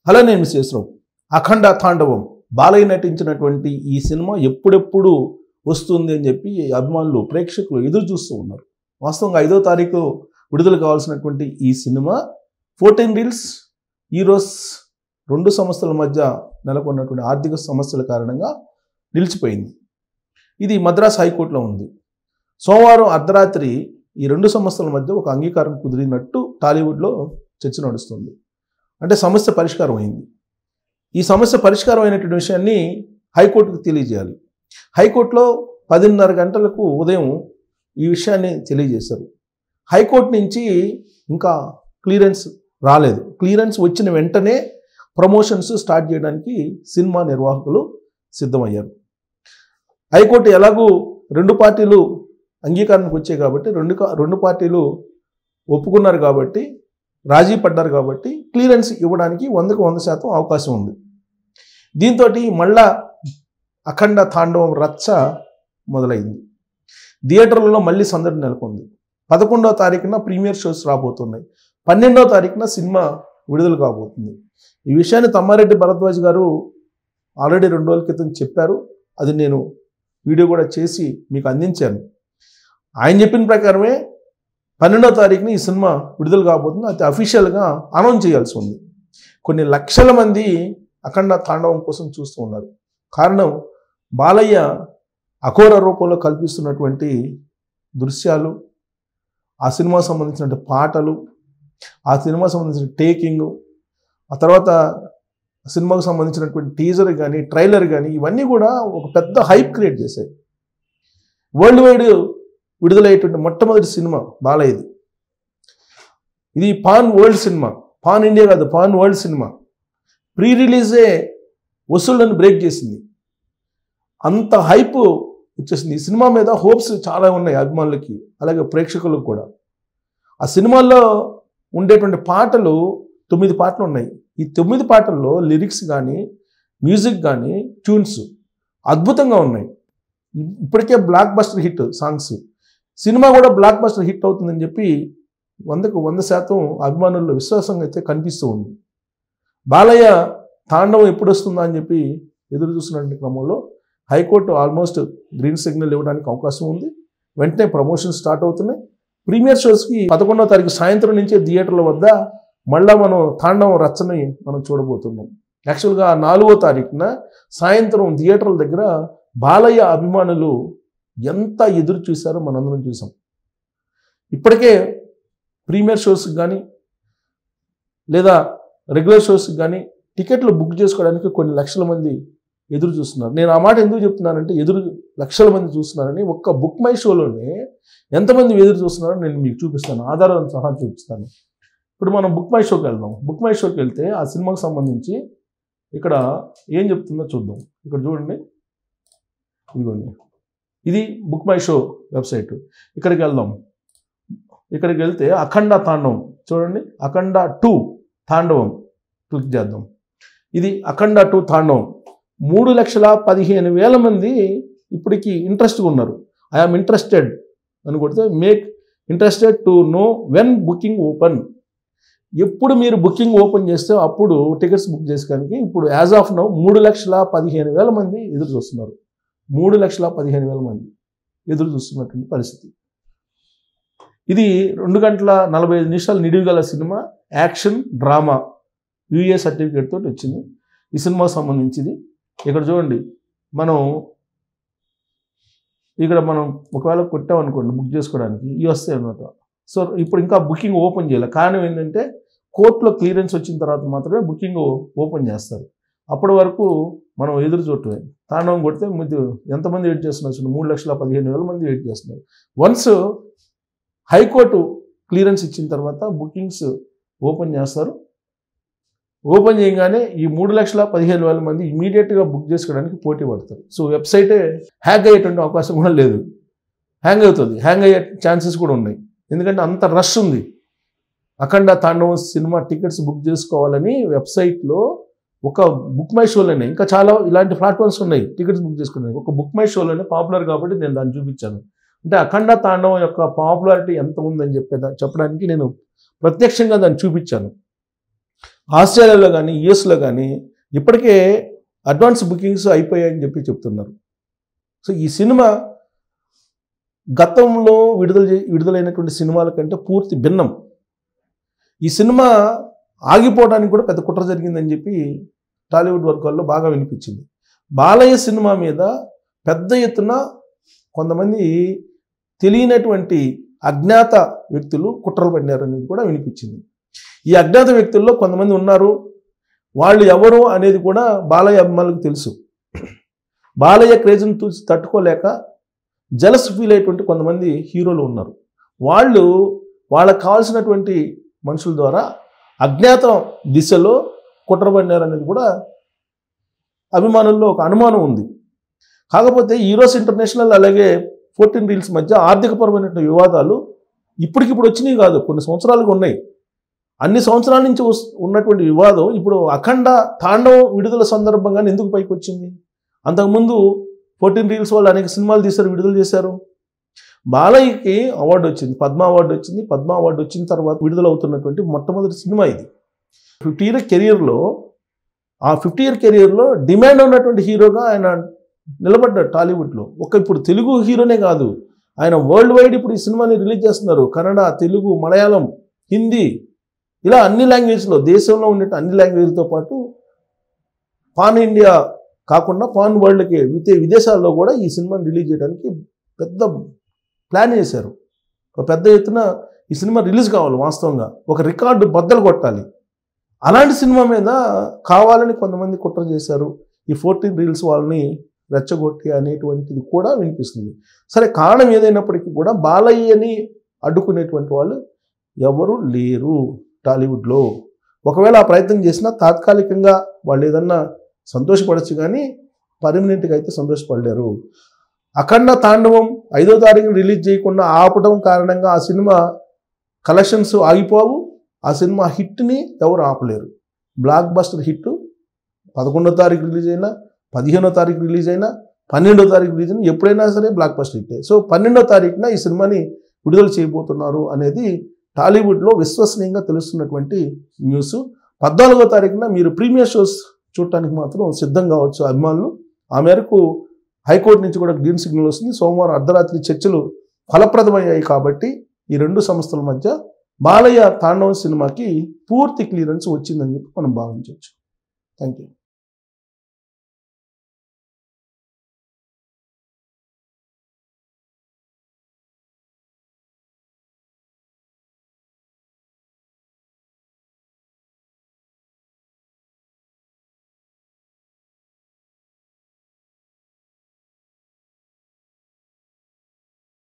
Hello, నేను మిస్సెస్రావు. అఖండ తాండవం బాలయ్య నటించినటువంటి ఈ సినిమా ఎప్పుడెప్పుడు వస్తుంది అని చెప్పి అభిమానులు ప్రేక్షకులు ఎదురు చూస్తూ ఉన్నారు. వాస్తవంగా 5వ తారీఖు విడుదల కావాల్సినటువంటి ఈ సినిమా 14 రీల్స్ ఈరోస్ 2 సంస్థల మధ్య నెలకొన్నటువంటి ఆర్థిక సమస్యల కారణంగా నిలిచిపోయింది. ఇది మద్రాస్ హైకోర్టులో ఉంది. సోమవారం అర్ధరాత్రి ఈ 2 సంస్థల మధ్య ఒక అంగీకారం కుదిరినట్టు టాలీవుడ్లో చర్చ నడుస్తుంది. అంటే సమస్య పరిష్కారం అయింది. ఈ సమస్య పరిష్కారం అయినటువంటి విషయాన్ని హైకోర్టుకు తెలియజేయాలి. హైకోర్టులో 10:30 గంటలకు ఉదయం ఈ విషయాన్ని తెలియజేశారు. హైకోర్టు నుంచి ఇంకా క్లియరెన్స్ రాలేదు. క్లియరెన్స్ వచ్చిన వెంటనే ప్రమోషన్స్ స్టార్ట్ చేయడానికి సినిమా నిర్వాహకులు సిద్ధమయ్యారు. హైకోర్టు ఎలాగూ 2 పార్టీలు అంగీకారానికి వచ్చాయి కాబట్టి 2 పార్టీలు ఒప్పుకున్నారు కాబట్టి, రాజీ పడ్డారు కాబట్టి క్లియరెన్స్ ఇవ్వడానికి 100కు 100% అవకాశం ఉంది. దీంతో మళ్ళా అఖండ తాండవం రచ్చ మొదలైంది. థియేటర్లలో మళ్ళీ సందడి నెలకొంది. 11వ తారీఖున ప్రీమియర్ షోస్ రాబోతున్నాయి. 12వ తారీఖున సినిమా విడుదల కాబోతుంది. ఈ విషయాన్ని తమ్మారెడ్డి భరద్వాజ్ గారు ఆల్రెడీ 2 రోజుల క్రితం చెప్పారు. అది నేను వీడియో కూడా చేసి మీకు అందించాను. ఆయన చెప్పిన ప్రకారమే 12వ తారీఖున ఈ సినిమా విడుదల కాబోతుంది. అది అఫీషియల్గా అనౌన్స్ చేయాల్సి ఉంది. కొన్ని లక్షల మంది అఖండ తాండవం కోసం చూస్తూ ఉన్నారు. కారణం బాలయ్య అఘోర రూపంలో కల్పిస్తున్నటువంటి దృశ్యాలు, ఆ సినిమాకు సంబంధించిన పాటలు, ఆ సినిమాకు సంబంధించిన టేకింగ్, ఆ తర్వాత సినిమాకు సంబంధించినటువంటి టీజర్ కానీ ట్రైలర్ కానీ ఇవన్నీ కూడా ఒక పెద్ద హైప్ క్రియేట్ చేశాయి. వరల్డ్ వైడ్ విడుదలయ్యేటువంటి మొట్టమొదటి సినిమా బాలయ్యది. ఇది పాన్ వరల్డ్ సినిమా, పాన్ ఇండియా కాదు, పాన్ వరల్డ్ సినిమా. ప్రీ రిలీజే వసూళ్లను బ్రేక్ చేసింది. అంత హైప్ వచ్చేసింది. ఈ సినిమా మీద హోప్స్ చాలా ఉన్నాయి అభిమానులకి, అలాగే ప్రేక్షకులకు కూడా. ఆ సినిమాల్లో ఉండేటువంటి పాటలు 9 పాటలు ఉన్నాయి. ఈ 9 పాటల్లో లిరిక్స్ కానీ మ్యూజిక్ కానీ ట్యూన్స్ అద్భుతంగా ఉన్నాయి. ఇప్పటికే block buster hit songs. Cinema కూడా బ్లాక్ బస్టర్ హిట్ అవుతుందని చెప్పి 100కు 100% అభిమానుల్లో విశ్వాసంగా అయితే కనిపిస్తూ ఉంది. బాలయ్య తాండవం ఎప్పుడు వస్తుందా అని చెప్పి ఎదురు చూస్తున్నటువంటి క్రమంలో హైకోర్టు ఆల్మోస్ట్ గ్రీన్ సిగ్నల్ ఇవ్వడానికి అవకాశం ఉంది. వెంటనే ప్రమోషన్ స్టార్ట్ అవుతున్నాయి. ప్రీమియర్ షోస్కి 11వ తారీఖు సాయంత్రం నుంచే థియేటర్ల వద్ద మళ్ళా మనం తాండవం రచ్చని మనం చూడబోతున్నాం. యాక్చువల్గా 4వ తారీఖున సాయంత్రం థియేటర్ల దగ్గర బాలయ్య అభిమానులు ఎంత ఎదురు చూశారో మనందరం చూసాం. ఇప్పటికే ప్రీమియర్ షోస్కి కానీ లేదా రెగ్యులర్ షోస్కి కానీ టికెట్లు బుక్ చేసుకోవడానికి కొన్ని లక్షల మంది ఎదురు చూస్తున్నారు. నేను ఆ మాట ఎందుకు చెప్తున్నానంటే, లక్షల మంది చూస్తున్నారని. ఒక్క బుక్ మై షోలోనే ఎంతమంది ఎదురు చూస్తున్నారో నేను మీకు చూపిస్తాను, ఆధారాలను సహా చూపిస్తాను. ఇప్పుడు మనం బుక్ మై షోకి వెళ్దాం. బుక్ మై షోకి వెళ్తే ఆ సినిమాకి సంబంధించి ఇక్కడ ఏం చెప్తుందో చూద్దాం. ఇక్కడ చూడండి, ఇదిగోండి, ఇది బుక్ మై షో వెబ్సైట్. ఇక్కడికి వెళ్దాం. ఇక్కడికి వెళ్తే అఖండ తాండవం చూడండి, అఖండ 2 తాండవం క్లిక్ చేద్దాం. ఇది అఖండ 2 తాండవం 3,15,000 మంది ఇప్పటికి ఇంట్రెస్ట్గా ఉన్నారు. ఐఆమ్ ఇంట్రెస్టెడ్ అని కొడితే make interested to know when booking open. ఎప్పుడు మీరు బుకింగ్ ఓపెన్ చేస్తే అప్పుడు టికెట్స్ బుక్ చేసుకోవడానికి ఇప్పుడు యాజ్ ఆఫ్ నౌ 3,15,000 మంది ఎదురు చూస్తున్నారు. 3,15,000 మంది ఎదురు చూస్తున్నటువంటి పరిస్థితి. ఇది 2 గంటల 45 నిమిషాలు నిడివిగల సినిమా, యాక్షన్ డ్రామా, యూఏ సర్టిఫికేట్ తోటి వచ్చింది. ఈ సినిమాకి సంబంధించింది. ఇక్కడ చూడండి, ఇక్కడ మనం ఒకవేళ కొట్టామనుకోండి బుక్ చేసుకోవడానికి ఇవి వస్తాయి అన్నమాట. సో ఇప్పుడు ఇంకా బుకింగ్ ఓపెన్ చేయాలి. కారణం ఏంటంటే కోర్టులో క్లియరెన్స్ వచ్చిన తర్వాత మాత్రమే బుకింగ్ ఓపెన్ చేస్తారు. అప్పటి వరకు మనం ఎదురు చూడటమే. తాండవం కొడితే ఎంతమంది వెయిట్ చేస్తున్నారు? 3,15,000 మంది వెయిట్ చేస్తున్నారు. వన్స్ హైకోర్టు క్లియరెన్స్ ఇచ్చిన తర్వాత బుకింగ్స్ ఓపెన్ చేస్తారు. ఓపెన్ చేయగానే ఈ 3,15,000 మంది ఇమీడియట్గా బుక్ చేసుకోవడానికి పోటీ పడతారు. సో వెబ్సైటే హ్యాక్ అయ్యేటువంటి అవకాశం కూడా లేదు. హ్యాంగ్ అవుతుంది, హ్యాంగ్ అయ్యే ఛాన్సెస్ కూడా ఉన్నాయి. ఎందుకంటే అంత రష్ ఉంది. అఖండ తాండవం సినిమా టికెట్స్ బుక్ చేసుకోవాలని వెబ్సైట్లో ఒక బుక్ మై షోలోనే, ఇంకా చాలా ఇలాంటి ప్లాట్ఫామ్స్ ఉన్నాయి టికెట్స్ బుక్ చేసుకోవడానికి. ఒక బుక్ మై షోలోనే పాపులర్ కాబట్టి నేను దాన్ని చూపించాను. అంటే అఖండ తాండవం యొక్క పాపులారిటీ ఎంత ఉందని చెప్పడానికి నేను ప్రత్యక్షంగా దాన్ని చూపించాను. ఆస్ట్రేలియాలో కానీ యుఎస్లో కానీ ఇప్పటికే అడ్వాన్స్ బుకింగ్స్ అయిపోయాయని చెప్పి చెప్తున్నారు. సో ఈ సినిమా గతంలో విడుదలైనటువంటి సినిమాల కంటే పూర్తి భిన్నం. ఈ సినిమా ఆగిపోవడానికి కూడా పెద్ద కుట్ర జరిగిందని చెప్పి టాలీవుడ్ వర్గాల్లో బాగా వినిపించింది. బాలయ్య సినిమా మీద పెద్ద ఎత్తున కొంతమంది తెలియనటువంటి అజ్ఞాత వ్యక్తులు కుట్రలు పడినారు అనేది కూడా వినిపించింది. ఈ అజ్ఞాత వ్యక్తుల్లో కొంతమంది ఉన్నారు. వాళ్ళు ఎవరు అనేది కూడా బాలయ్య అభిమానులకు తెలుసు. బాలయ్య క్రేజ్ని చూసి తట్టుకోలేక జలస్ ఫీల్ అయ్యేటువంటి కొంతమంది హీరోలు ఉన్నారు. వాళ్ళకు కావాల్సినటువంటి మనుషుల ద్వారా అజ్ఞాత దిశలో కుట్రపడినారు అనేది కూడా అభిమానుల్లో ఒక అనుమానం ఉంది. కాకపోతే ఈరోస్ ఇంటర్నేషనల్ అలాగే 14 రీల్స్ మధ్య ఆర్థికపరమైనటువంటి వివాదాలు ఇప్పటికిప్పుడు వచ్చినాయి కాదు, కొన్ని సంవత్సరాలుగా ఉన్నాయి. అన్ని సంవత్సరాల నుంచి ఉన్నటువంటి వివాదం ఇప్పుడు అఖండ తాండవం విడుదల సందర్భంగానే ఎందుకు పైకి వచ్చింది? అంతకుముందు 14 రీల్స్ వాళ్ళు అనేక సినిమాలు తీశారు, విడుదల చేశారు. బాలయ్యకి అవార్డు వచ్చింది, పద్మ అవార్డు వచ్చింది. పద్మ అవార్డు వచ్చిన తర్వాత విడుదలవుతున్నటువంటి మొట్టమొదటి సినిమా ఇది. 50 ఇయర్ కెరియర్లో ఆ 50 ఇయర్ కెరియర్లో డిమాండ్ ఉన్నటువంటి హీరోగా ఆయన నిలబడ్డాడు టాలీవుడ్లో. ఇప్పుడు తెలుగు హీరోనే కాదు, ఆయన వరల్డ్ వైడ్ ఇప్పుడు ఈ సినిమాని రిలీజ్ చేస్తున్నారు. కన్నడ, తెలుగు, మలయాళం, హిందీ, ఇలా అన్ని లాంగ్వేజ్లో, దేశంలో ఉండే అన్ని లాంగ్వేజ్లతో పాటు పాన్ ఇండియా కాకుండా పాన్ వరల్డ్కి విదేశాల్లో కూడా ఈ సినిమాని రిలీజ్ చేయడానికి పెద్ద ప్లాన్ చేశారు. ఒక పెద్ద ఎత్తున ఈ సినిమా రిలీజ్ కావాలి. వాస్తవంగా ఒక రికార్డు బద్దలు కొట్టాలి. అలాంటి సినిమా మీద కావాలని కొంతమంది కుట్ర చేశారు. ఈ 14 రీల్స్ వాళ్ళని రెచ్చగొట్టి అనేటువంటిది కూడా వినిపిస్తుంది. సరే, కారణం ఏదైనప్పటికీ కూడా బాలయ్యని అడ్డుకునేటువంటి వాళ్ళు ఎవరు లేరు టాలీవుడ్లో. ఒకవేళ ఆ ప్రయత్నం చేసినా తాత్కాలికంగా వాళ్ళు ఏదన్నా సంతోషపడచ్చు, కానీ పర్మనెంట్గా అయితే సంతోషపడలేరు. అఖండ తాండవం 5వ తారీఖున రిలీజ్ చేయకుండా ఆపడం కారణంగా ఆ సినిమా కలెక్షన్స్ ఆగిపోవు. ఆ సినిమా హిట్ని ఎవరు ఆపలేరు. బ్లాక్ బస్టర్ హిట్ 11వ తారీఖు రిలీజ్ అయినా, 15వ తారీఖు రిలీజ్ అయినా, 12వ తారీఖు రిలీజ్ అయినా ఎప్పుడైనా సరే బ్లాక్ బస్టర్ హిట్టే. సో 12వ తారీఖున ఈ సినిమాని విడుదల చేయబోతున్నారు అనేది టాలీవుడ్లో విశ్వసనీయంగా తెలుస్తున్నటువంటి న్యూస్. 14వ తారీఖున మీరు ప్రీమియర్ షోస్ చూడటానికి మాత్రం సిద్ధం కావచ్చు అభిమానులు. ఆ మేరకు హైకోర్టు నుంచి కూడా గ్రీన్ సిగ్నల్ వస్తుంది. సోమవారం అర్ధరాత్రి చర్చలు ఫలప్రదమయ్యాయి కాబట్టి ఈ రెండు సంస్థల మధ్య బాలయ్య తాండవం సినిమాకి పూర్తి క్లియరెన్స్ వచ్చిందని చెప్పి మనం భావించవచ్చు. Thank you.